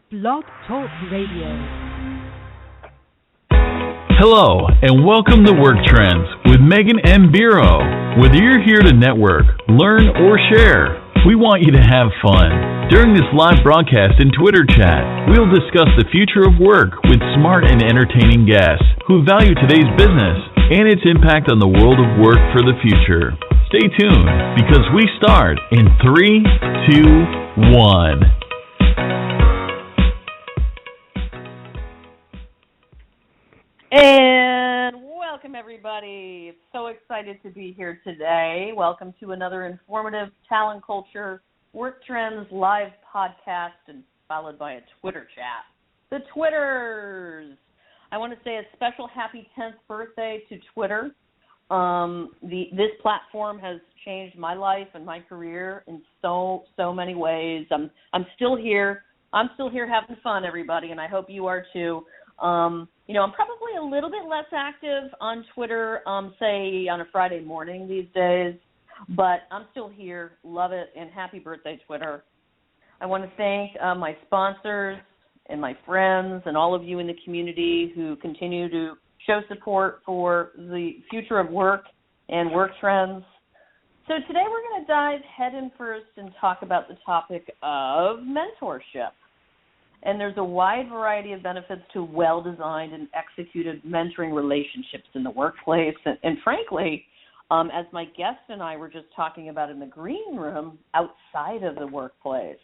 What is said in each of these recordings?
Blog Talk Radio. Hello, and welcome to Work Trends with Megan M. Biro. Whether you're here to network, learn, or share, we want you to have fun. During this live broadcast and Twitter chat, we'll discuss the future of work with smart and entertaining guests who value today's business and its impact on the world of work for the future. Stay tuned, because we start in 3, 2, 1. And welcome, everybody. So excited to be here today. Welcome to another informative talent culture, work trends, live podcast, and followed by a Twitter chat. The Twitters. I want to say a special happy 10th birthday to Twitter. This platform has changed my life and my career in so many ways. I'm still here. I'm still here having fun, everybody, and I hope you are too. I'm probably a little bit less active on Twitter, say on a Friday morning these days, but I'm still here. Love it, and happy birthday, Twitter. I want to thank my sponsors and my friends and all of you in the community who continue to show support for the future of work and work trends. So today we're going to dive head in first and talk about the topic of mentorship. And there's a wide variety of benefits to well-designed and executed mentoring relationships in the workplace. And frankly, as my guest and I were just talking about in the green room, outside of the workplace.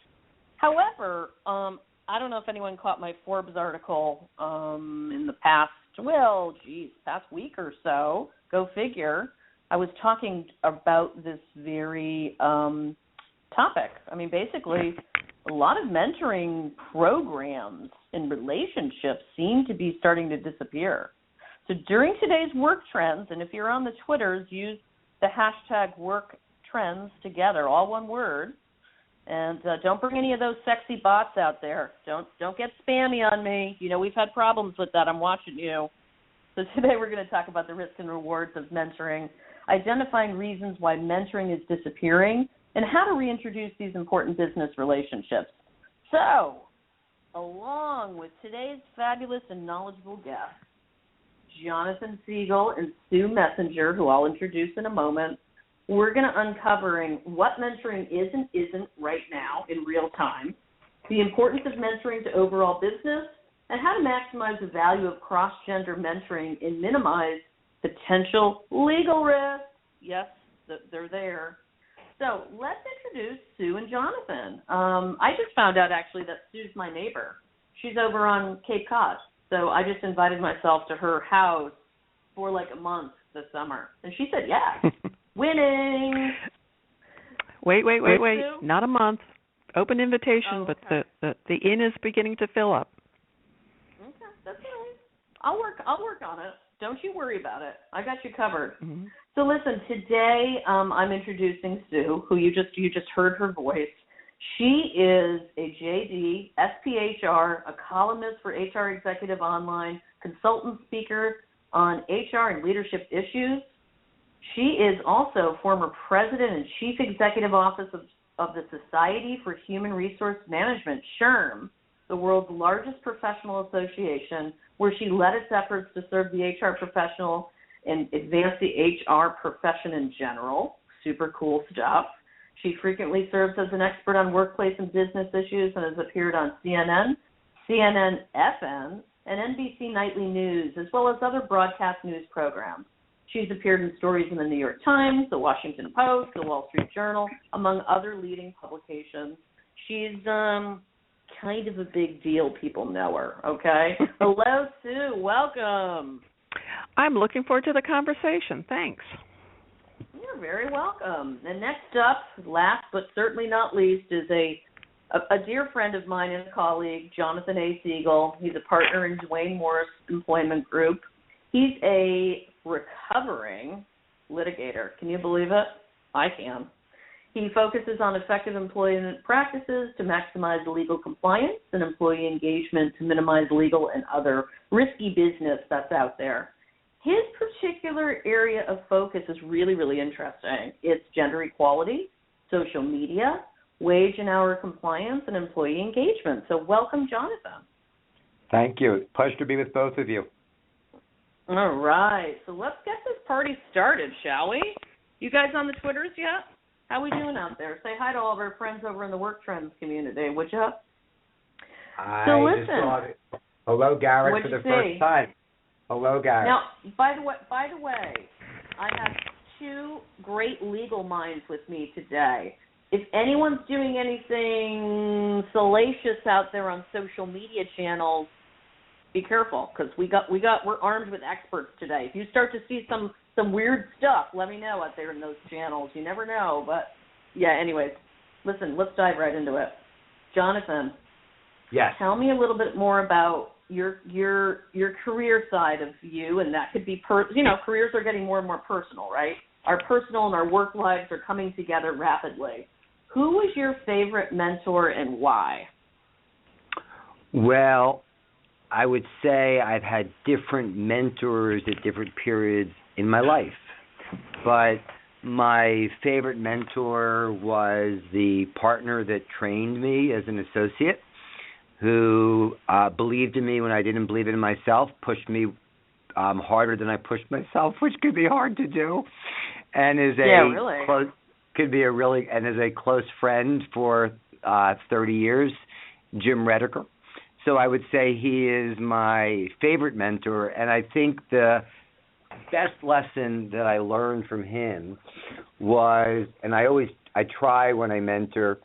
However, I don't know if anyone caught my Forbes article in the past week or so. Go figure. I was talking about this very topic. I mean, basically, a lot of mentoring programs and relationships seem to be starting to disappear. So during today's work trends, and if you're on the Twitters, use the hashtag work trends together, all one word. And don't bring any of those sexy bots out there. Don't get spammy on me. You know, we've had problems with that. I'm watching you. So today we're going to talk about the risks and rewards of mentoring, identifying reasons why mentoring is disappearing, and how to reintroduce these important business relationships. So, along with today's fabulous and knowledgeable guests, Jonathan Siegel and Sue Messenger, who I'll introduce in a moment, we're going to uncovering what mentoring is and isn't right now in real time, the importance of mentoring to overall business, and how to maximize the value of cross-gender mentoring and minimize potential legal risks. Yes, they're there. So let's introduce Sue and Jonathan. I just found out, actually, that Sue's my neighbor. She's over on Cape Cod. So I just invited myself to her house for like a month this summer. And she said, yeah, winning. Wait. Sue? Not a month. Open invitation, okay. But the inn is beginning to fill up. Okay, that's all right. I'll work on it. Don't you worry about it. I got you covered. Mm-hmm. So listen, today I'm introducing Sue, who you just heard her voice. She is a JD, SPHR, a columnist for HR Executive Online, consultant speaker on HR and leadership issues. She is also former president and chief executive officer of the Society for Human Resource Management, SHRM, the world's largest professional association, where she led its efforts to serve the HR professional and advance the HR profession in general. Super cool stuff. She frequently serves as an expert on workplace and business issues and has appeared on CNN, CNN FM, and NBC Nightly News, as well as other broadcast news programs. She's appeared in stories in the New York Times, the Washington Post, the Wall Street Journal, among other leading publications. She's kind of a big deal. People know her, okay? Hello, Sue. Welcome. I'm looking forward to the conversation. Thanks. You're very welcome. And next up, last but certainly not least, is a dear friend of mine and colleague, Jonathan A. Siegel. He's a partner in Duane Morris Employment Group. He's a recovering litigator. Can you believe it? I can. He focuses on effective employment practices to maximize legal compliance and employee engagement to minimize legal and other risky business that's out there. His particular area of focus is really, really interesting. It's gender equality, social media, wage and hour compliance, and employee engagement. So welcome, Jonathan. Thank you. Pleasure to be with both of you. All right. So let's get this party started, shall we? You guys on the Twitters yet? How we doing out there? Say hi to all of our friends over in the Work Trends community, would you? I just saw it. Hello, Garrett, for the first time. Hello, Garrett. Now, by the way, I have two great legal minds with me today. If anyone's doing anything salacious out there on social media channels, be careful, because we're armed with experts today. If you start to see some weird stuff, let me know out there in those channels. You never know, but yeah. Anyways, listen, let's dive right into it. Jonathan, yes. Tell me a little bit more about your career side of you, and that could be careers are getting more and more personal, right? Our personal and our work lives are coming together rapidly. Who was your favorite mentor and why? Well, I would say I've had different mentors at different periods in my life. But my favorite mentor was the partner that trained me as an associate, who believed in me when I didn't believe in myself, pushed me harder than I pushed myself, which could be hard to do, and is a close friend for 30 years, Jim Rediker. So I would say he is my favorite mentor, and I think the best lesson that I learned from him was, and I try when I mentor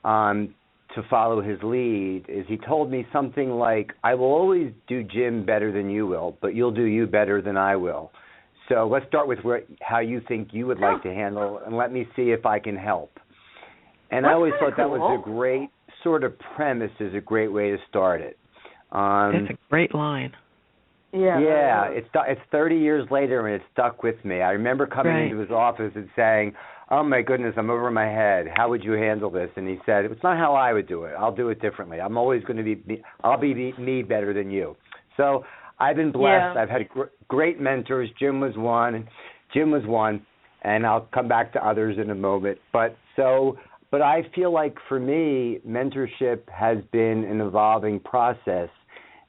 to follow his lead, is he told me something like, I will always do Jim better than you will, but you'll do you better than I will. So let's start with how you think you would like to handle, and let me see if I can help. And I always thought that was a great sort of premise, is a great way to start it. That's a great line. Yeah, it's 30 years later, and it stuck with me. I remember coming into his office and saying, oh, my goodness, I'm over my head. How would you handle this? And he said, it's not how I would do it.Ll do it differently. I'm always going to be me better than you. So I've been blessed. Yeah. I've had great mentors. Jim was one, and I'll come back to others in a moment. But I feel like for me, mentorship has been an evolving process.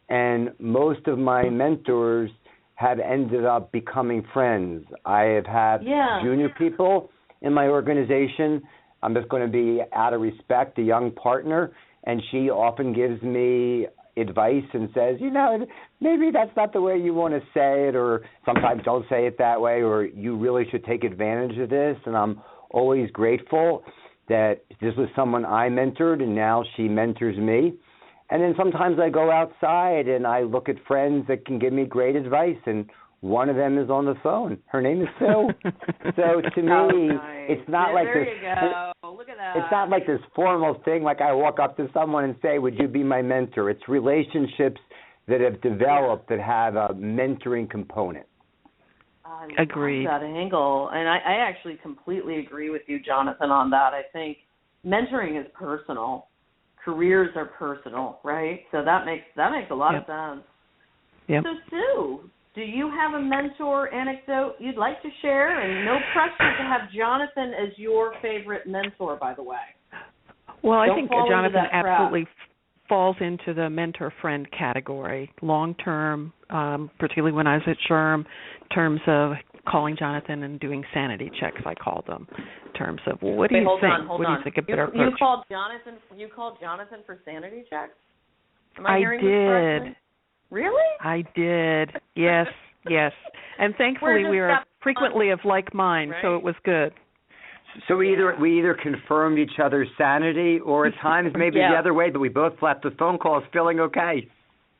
And most of my mentors have ended up becoming friends. I have had junior people in my organization. I'm just going to be, out of respect, a young partner, and she often gives me advice and says, maybe that's not the way you want to say it, or sometimes don't say it that way, or you really should take advantage of this. And I'm always grateful that this was someone I mentored, and now she mentors me. And then sometimes I go outside and I look at friends that can give me great advice, and one of them is on the phone. Her name is Sue. So to me, it's not like this. There you go. Look at that. It's not like this formal thing, like I walk up to someone and say, would you be my mentor? It's relationships that have developed that have a mentoring component. Agreed. That angle, and I actually completely agree with you, Jonathan, on that. I think mentoring is personal. Careers are personal, right? So that makes a lot of sense. Yep. So Sue, do you have a mentor anecdote you'd like to share? And no pressure to have Jonathan as your favorite mentor, by the way. Well, I think Jonathan absolutely falls into the mentor-friend category, long-term, particularly when I was at SHRM, in terms of calling Jonathan and doing sanity checks, I call them, in terms of, well, what do you think? What do you think a better approach? You called Jonathan for sanity checks? Am I hearing did. this correctly? Really? I did. Yes. And thankfully we are frequently of like mind, right? So it was good. So we either confirmed each other's sanity, or at times maybe the other way, but we both left the phone calls feeling okay.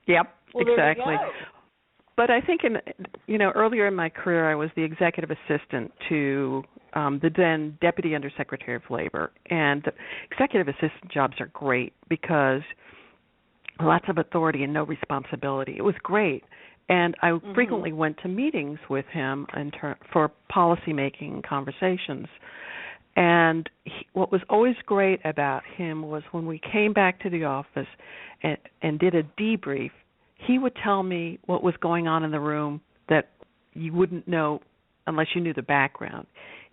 Yep, well, exactly. But I think earlier in my career, I was the executive assistant to the then Deputy Undersecretary of Labor. And the executive assistant jobs are great because lots of authority and no responsibility. It was great. And I frequently went to meetings with him for policymaking conversations. And what was always great about him was when we came back to the office and did a debrief, he would tell me what was going on in the room that you wouldn't know unless you knew the background.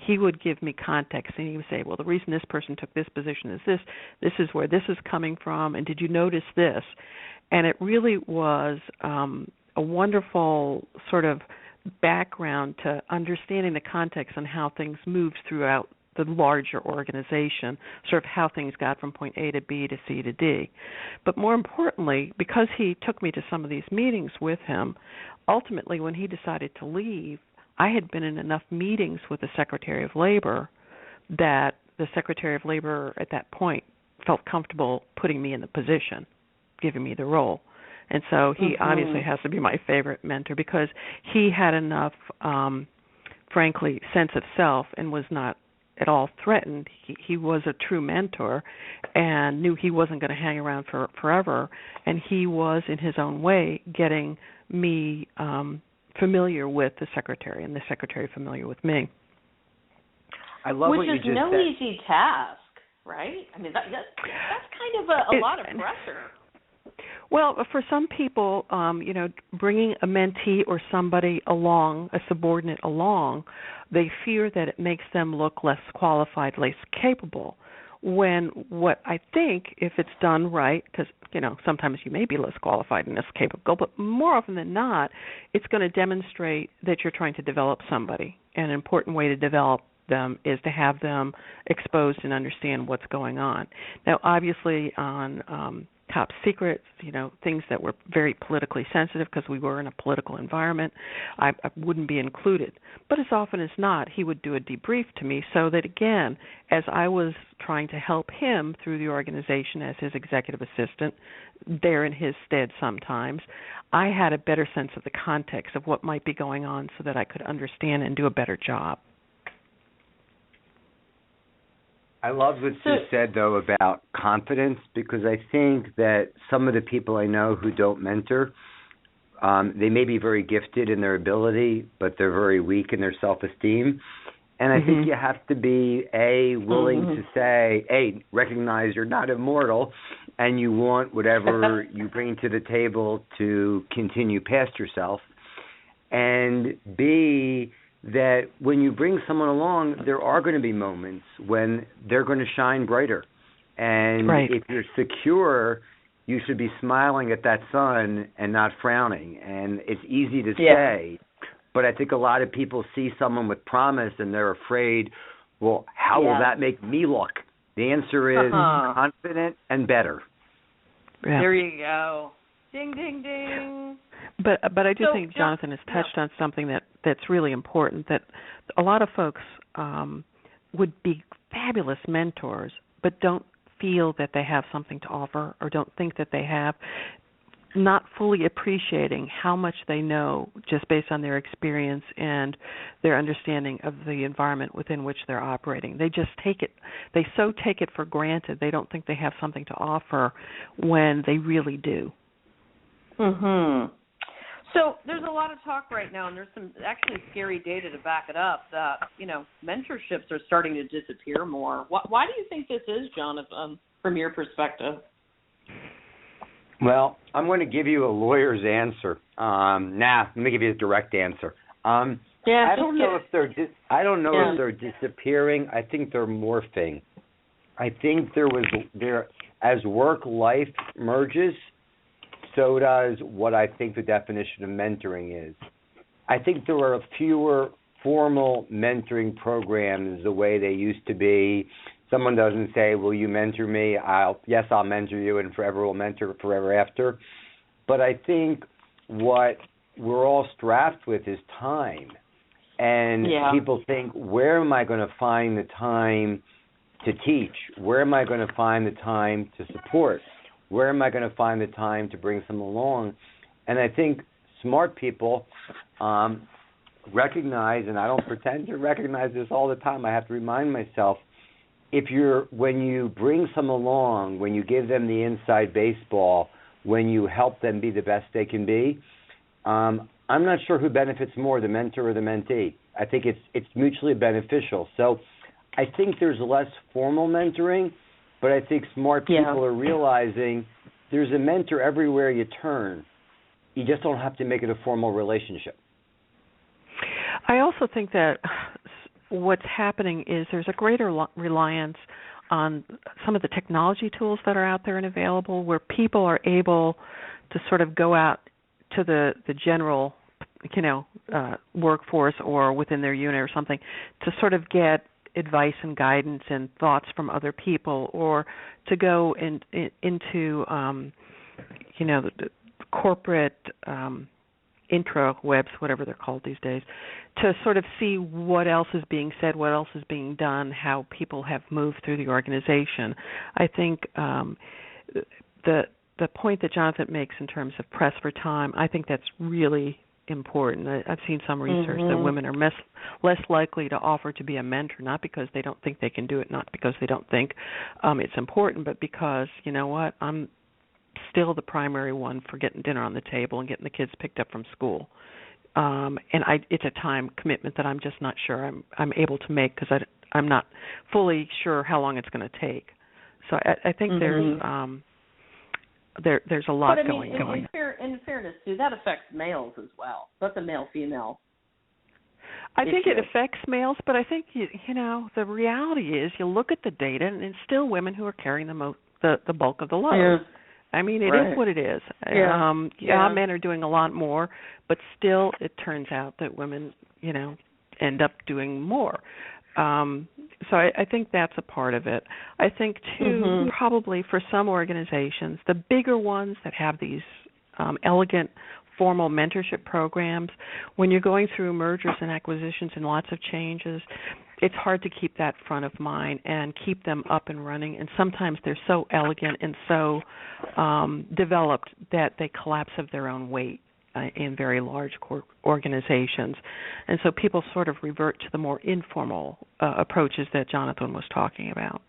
he would give me context, and he would say, well, the reason this person took this position is this is where this is coming from, and did you notice this? And it really was a wonderful sort of background to understanding the context on how things moved throughout the larger organization, sort of how things got from point A to B to C to D. But more importantly, because he took me to some of these meetings with him, ultimately when he decided to leave, I had been in enough meetings with the Secretary of Labor that the Secretary of Labor at that point felt comfortable putting me in the position, giving me the role. And so he obviously has to be my favorite mentor because he had enough, frankly, sense of self and was not at all threatened. He was a true mentor and knew he wasn't going to hang around for forever. And he was, in his own way, getting me familiar with the secretary and the secretary familiar with me. I love what you just said. Which is no easy task, right? I mean, that's kind of a lot of pressure. Well, for some people, bringing a mentee or somebody along, a subordinate along, they fear that it makes them look less qualified, less capable. When what I think, if it's done right, because, sometimes you may be less qualified and less capable, but more often than not, it's going to demonstrate that you're trying to develop somebody. And an important way to develop them is to have them exposed and understand what's going on. Now, obviously, on top secrets, things that were very politically sensitive because we were in a political environment, I wouldn't be included. But as often as not, he would do a debrief to me so that, again, as I was trying to help him through the organization as his executive assistant, there in his stead sometimes, I had a better sense of the context of what might be going on so that I could understand and do a better job. I love what you said, though, about confidence, because I think that some of the people I know who don't mentor, they may be very gifted in their ability, but they're very weak in their self-esteem. And I think you have to be, willing to say, recognize you're not immortal, and you want whatever you bring to the table to continue past yourself. And B, that when you bring someone along, there are going to be moments when they're going to shine brighter. And if you're secure, you should be smiling at that sun and not frowning. And it's easy to say, but I think a lot of people see someone with promise and they're afraid, well, how will that make me look? The answer is confident and better. Yeah. There you go. Ding, ding, ding. But I do think Jonathan has touched on something that's really important, that a lot of folks would be fabulous mentors but don't feel that they have something to offer or don't think that they have, not fully appreciating how much they know just based on their experience and their understanding of the environment within which they're operating. They just take it for granted. They don't think they have something to offer when they really do. So there's a lot of talk right now, and there's some actually scary data to back it up that, mentorships are starting to disappear more. Why do you think this is, Jonathan, from your perspective? Well, I'm going to give you a lawyer's answer. Let me give you a direct answer. I don't know if they're disappearing. I think they're morphing. I think as work life merges, so does what I think the definition of mentoring is. I think there are fewer formal mentoring programs the way they used to be. Someone doesn't say, will you mentor me? I'll mentor you, and forever will mentor forever after. But I think what we're all strapped with is time. And people think, where am I going to find the time to teach? Where am I going to find the time to support? Where am I going to find the time to bring someone along? And I think smart people recognize, and I don't pretend to recognize this all the time, I have to remind myself, when you bring someone along, when you give them the inside baseball, when you help them be the best they can be, I'm not sure who benefits more, the mentor or the mentee. I think it's mutually beneficial. So I think there's less formal mentoring, but I think smart people are realizing there's a mentor everywhere you turn. You just don't have to make it a formal relationship. I also think that what's happening is there's a greater reliance on some of the technology tools that are out there and available, where people are able to sort of go out to the general, workforce or within their unit or something to sort of get advice and guidance and thoughts from other people, or to go into the corporate intrawebs, whatever they're called these days, to sort of see what else is being said, what else is being done, how people have moved through the organization. I think the point that Jonathan makes in terms of press for time, I think that's really important. I've seen some research that women are less likely to offer to be a mentor, not because they don't think they can do it, not because they don't think it's important, but because, you know what, I'm still the primary one for getting dinner on the table and getting the kids picked up from school. And it's a time commitment that I'm just not sure I'm able to make, because I'm not fully sure how long it's going to take. So I think there's a lot going on. In fairness, too, that affects males as well. That's a male-female I think issue. it affects males, but I think, the reality is you look at the data, and it's still women who are carrying the bulk of the load. Yeah. I mean, it is what it is. Yeah. Men are doing a lot more, but still it turns out that women, end up doing more. So I think that's a part of it. I think, too, probably for some organizations, the bigger ones that have these elegant, formal mentorship programs, when you're going through mergers and acquisitions and lots of changes, it's hard to keep that front of mind and keep them up and running. And sometimes they're so elegant and so developed that they collapse of their own weight in very large organizations. And so people sort of revert to the more informal approaches that Jonathan was talking about.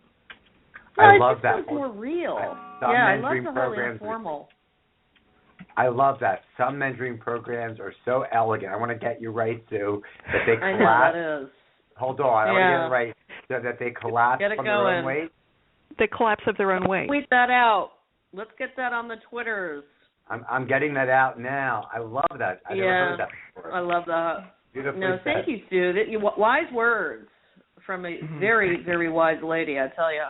I love that. It's more real. I love the whole informal. I love that. Some mentoring programs are so elegant. I want to get you right, Sue, that they collapse. I know that is. Hold on. I want to get it right. So that they collapse from their own weight. They collapse of their own weight. Tweet that out. Let's get that on the Twitters. I'm getting that out now. I love that. I never heard that before. I love that. Beautifully said. Thank you, Sue. Wise words from a very, very wise lady, I tell you.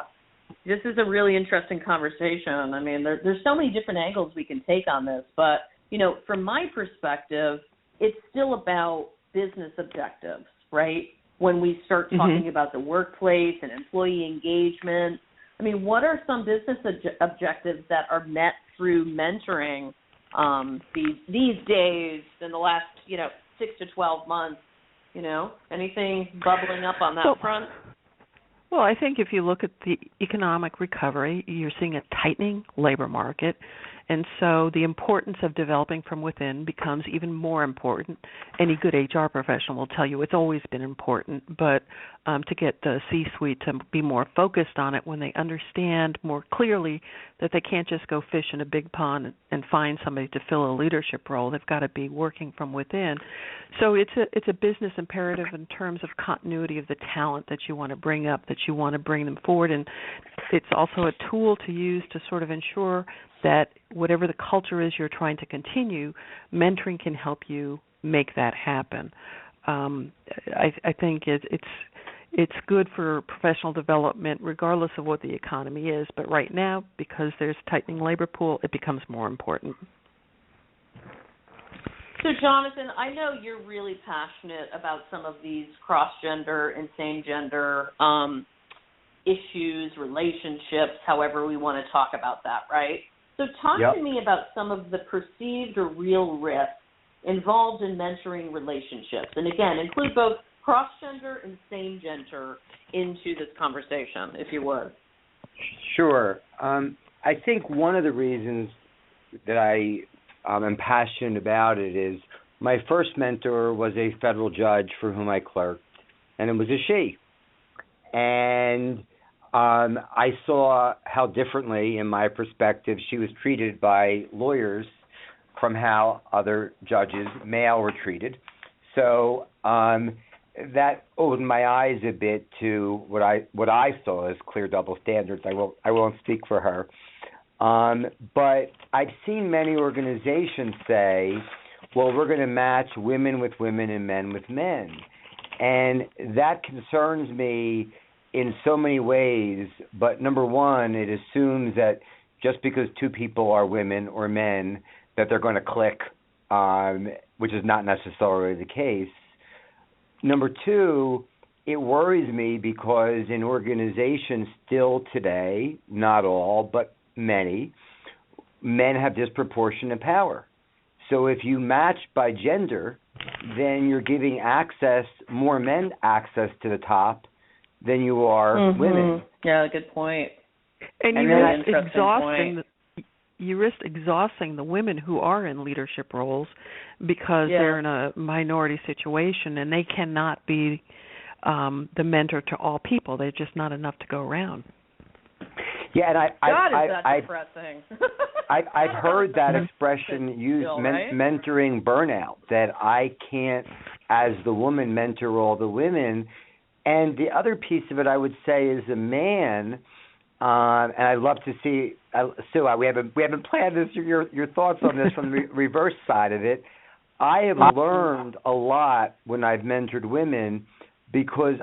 This is a really interesting conversation. I mean, there's so many different angles we can take on this, but, from my perspective, it's still about business objectives, right? When we start talking about the workplace and employee engagement, I mean, what are some business objectives that are met through mentoring these days in the last, 6 to 12 months? Anything bubbling up on that front? Well, I think if you look at the economic recovery, you're seeing a tightening labor market. And so the importance of developing from within becomes even more important. Any good HR professional will tell you it's always been important, but to get the C-suite to be more focused on it when they understand more clearly that they can't just go fish in a big pond and find somebody to fill a leadership role. They've got to be working from within. So it's a business imperative in terms of continuity of the talent that you want to bring up, that you want to bring them forward. And it's also a tool to use to sort of ensure that whatever the culture is you're trying to continue, mentoring can help you make that happen. I think it's good for professional development regardless of what the economy is, but right now, because there's a tightening labor pool, it becomes more important. So, Jonathan, I know you're really passionate about some of these cross-gender and same-gender issues, relationships, however we want to talk about that, right? So talk to me about some of the perceived or real risks involved in mentoring relationships. And again, include both cross-gender and same-gender into this conversation, if you would. Sure. I think one of the reasons that I am passionate about it is my first mentor was a federal judge for whom I clerked, and it was a she. And I saw how differently, in my perspective, she was treated by lawyers from how other judges, male, were treated. So that opened my eyes a bit to what I saw as clear double standards. I won't speak for her. But I've seen many organizations say, well, we're going to match women with women and men with men. And that concerns me in so many ways. But number one, it assumes that just because two people are women or men, that they're going to click, which is not necessarily the case. Number two, it worries me because in organizations still today, not all, but many, men have disproportionate power. So if you match by gender, then you're giving more men access to the top than you are women. Yeah, good point. And you risk exhausting the women who are in leadership roles because they're in a minority situation and they cannot be the mentor to all people. There's just not enough to go around. Yeah, and is that depressing? I've heard that expression used, mentoring burnout, that I can't, as the woman, mentor all the women. And the other piece of it, I would say, is a man, and I'd love to see, Sue, we haven't planned this, your thoughts on this from the reverse side of it. I have learned a lot when I've mentored women because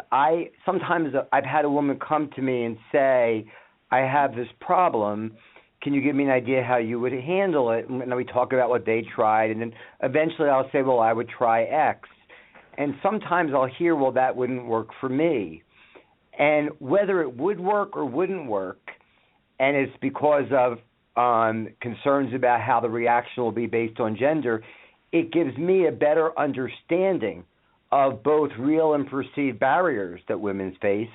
sometimes I've had a woman come to me and say, I have this problem. Can you give me an idea how you would handle it? And then we talk about what they tried, and then eventually I'll say, well, I would try X. And sometimes I'll hear, well, that wouldn't work for me. And whether it would work or wouldn't work, and it's because of concerns about how the reaction will be based on gender, it gives me a better understanding of both real and perceived barriers that women face.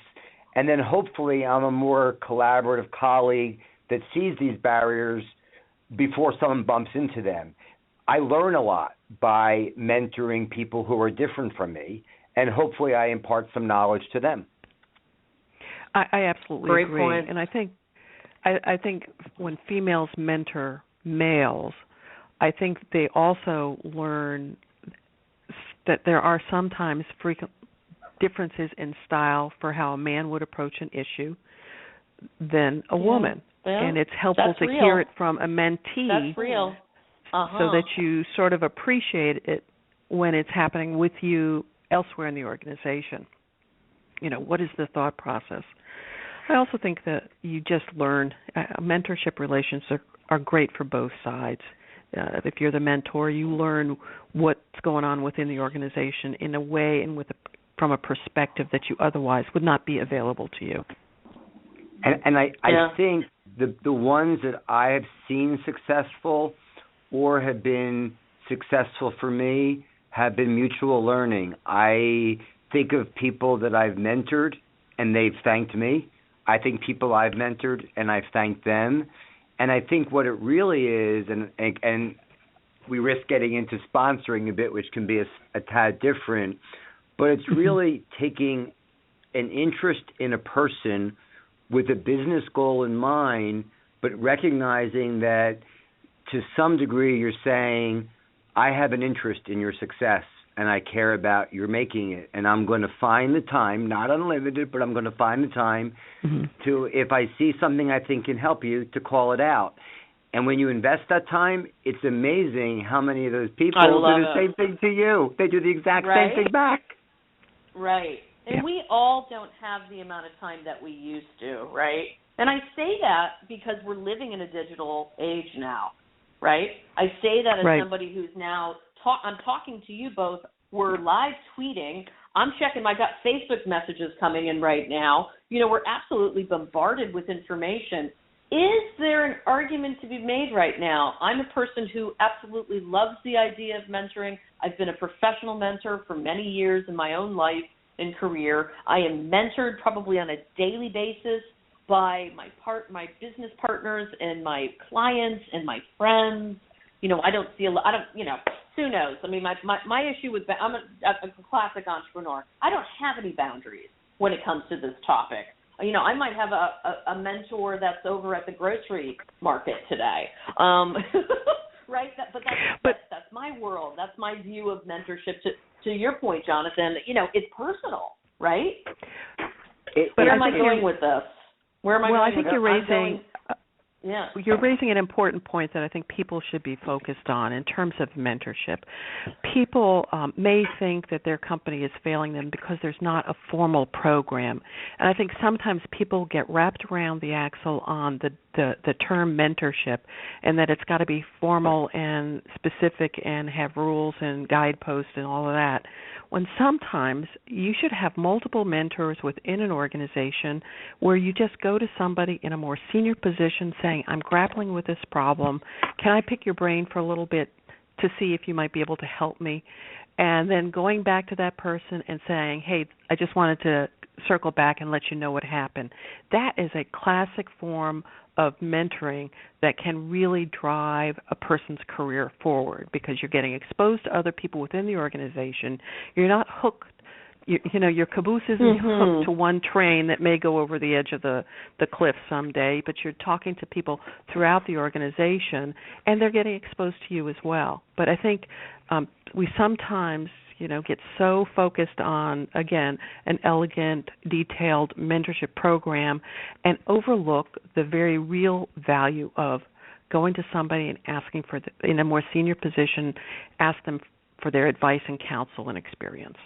And then hopefully I'm a more collaborative colleague that sees these barriers before someone bumps into them. I learn a lot by mentoring people who are different from me, and hopefully I impart some knowledge to them. I absolutely Great agree. point. And I think when females mentor males, I think they also learn that there are sometimes frequent differences in style for how a man would approach an issue than a woman. Yeah. And it's helpful to hear it from a mentee. That's real. So that you sort of appreciate it when it's happening with you elsewhere in the organization. You know, what is the thought process? I also think that you just learn, mentorship relations are great for both sides. If you're the mentor, you learn what's going on within the organization in a way and from a perspective that you otherwise would not be available to you. And I think the ones that I have seen successful or have been successful for me have been mutual learning. I think of people that I've mentored and they've thanked me. I think people I've mentored and I've thanked them. And I think what it really is, and we risk getting into sponsoring a bit, which can be a tad different, but it's really taking an interest in a person with a business goal in mind, but recognizing that to some degree you're saying, I have an interest in your success and I care about your making it, and I'm going to find the time, not unlimited, but I'm going to find the time to, if I see something I think can help you, to call it out. And when you invest that time, it's amazing how many of those people do the same thing to you. They do the exact same thing back. Right. And we all don't have the amount of time that we used to, right? And I say that because we're living in a digital age now, right? I say that as somebody who's now I'm talking to you both. We're live tweeting. I'm checking. I've got Facebook messages coming in right now. You know, we're absolutely bombarded with information. Is there an argument to be made right now? I'm a person who absolutely loves the idea of mentoring. I've been a professional mentor for many years in my own life and career. I am mentored probably on a daily basis by my business partners and my clients and my friends. You know, who knows? I mean, my issue with, I'm a classic entrepreneur. I don't have any boundaries when it comes to this topic. You know, I might have a mentor that's over at the grocery market today, right? That's my world. That's my view of mentorship. To your point, Jonathan, you know, it's personal, right? Where am I going with this? I think you're raising. You're raising an important point that I think people should be focused on in terms of mentorship. People may think that their company is failing them because there's not a formal program. And I think sometimes people get wrapped around the axle on the term mentorship, and that it's got to be formal and specific and have rules and guideposts and all of that, when sometimes you should have multiple mentors within an organization where you just go to somebody in a more senior position saying, I'm grappling with this problem. Can I pick your brain for a little bit to see if you might be able to help me? And then going back to that person and saying, hey, I just wanted to circle back and let you know what happened. That is a classic form of mentoring that can really drive a person's career forward, because you're getting exposed to other people within the organization. You're not hooked. You know, your caboose isn't hooked to one train that may go over the edge of the cliff someday, but you're talking to people throughout the organization, and they're getting exposed to you as well. But I think we sometimes, get so focused on, again, an elegant, detailed mentorship program and overlook the very real value of going to somebody and asking for, in a more senior position, ask them for their advice and counsel and experience.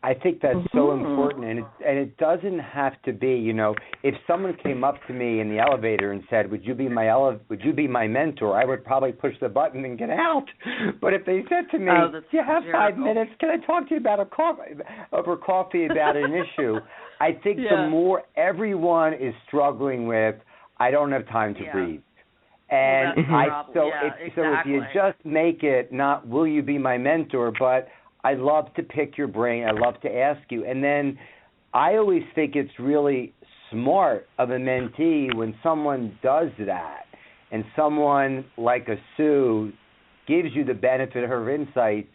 I think that's so important, and it doesn't have to be, if someone came up to me in the elevator and said, would you be my mentor, I would probably push the button and get out. But if they said to me, do you have 5 minutes, can I talk to you about over coffee about an issue, I think the more everyone is struggling with, I don't have time to breathe. And if you just make it not, will you be my mentor, but I love to pick your brain. I love to ask you. And then I always think it's really smart of a mentee when someone does that, and someone like a Sue gives you the benefit of her insights,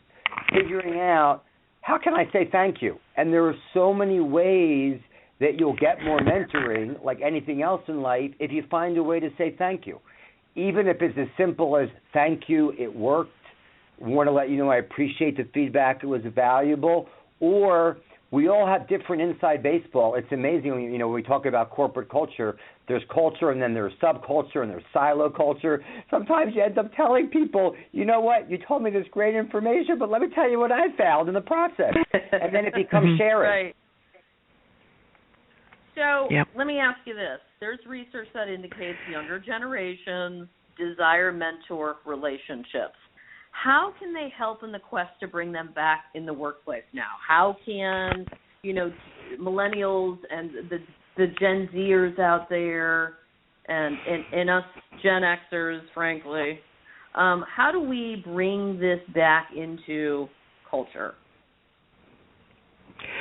figuring out, how can I say thank you? And there are so many ways that you'll get more mentoring, like anything else in life, if you find a way to say thank you. Even if it's as simple as, thank you, it worked. Want to let you know I appreciate the feedback. It was valuable. Or we all have different inside baseball. It's amazing when we talk about corporate culture. There's culture, and then there's subculture, and there's silo culture. Sometimes you end up telling people, you know what, you told me this great information, but let me tell you what I found in the process. And then it becomes sharing. Right. So let me ask you this. There's research that indicates younger generations desire mentor relationships. How can they help in the quest to bring them back in the workplace now? How can, millennials and the Gen Zers out there and us Gen Xers, frankly, how do we bring this back into culture?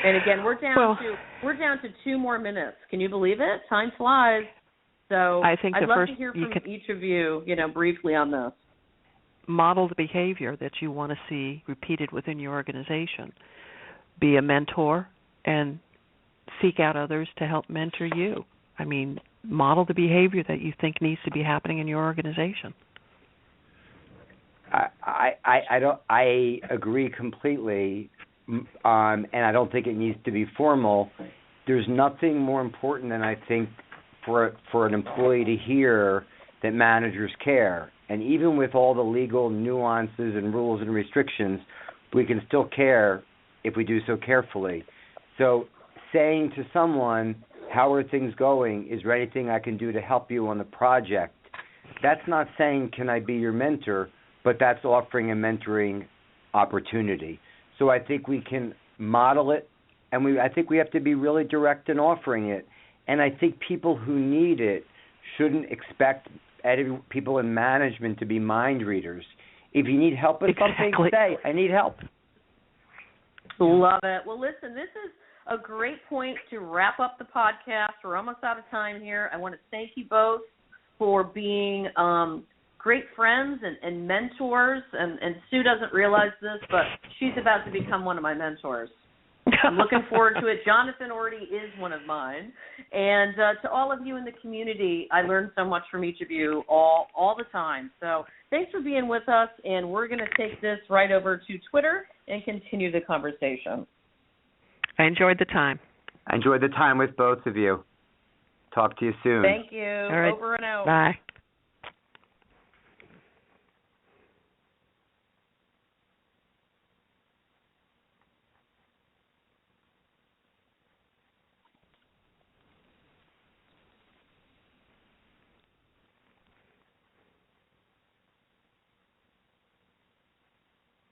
And again, we're down to 2 more minutes. Can you believe it? Time flies. So I think I'd love to hear from each of you, briefly on this. Model the behavior that you want to see repeated within your organization. Be a mentor and seek out others to help mentor you. I mean, model the behavior that you think needs to be happening in your organization. I agree completely, and I don't think it needs to be formal. There's nothing more important than, I think, for an employee to hear that managers care. And even with all the legal nuances and rules and restrictions, we can still care if we do so carefully. So saying to someone, how are things going? Is there anything I can do to help you on the project? That's not saying, can I be your mentor, but that's offering a mentoring opportunity. So I think we can model it, and I think we have to be really direct in offering it. And I think people who need it shouldn't expect people in management to be mind readers. If you need help with something, say, I need help. Love it. Well, listen, this is a great point to wrap up the podcast. We're almost out of time here. I want to thank you both for being great friends and mentors. And Sue doesn't realize this, but she's about to become one of my mentors. I'm looking forward to it. Jonathan already is one of mine. And to all of you in the community, I learn so much from each of you all the time. So thanks for being with us, and we're going to take this right over to Twitter and continue the conversation. I enjoyed the time. I enjoyed the time with both of you. Talk to you soon. Thank you. All right. Over and out. Bye.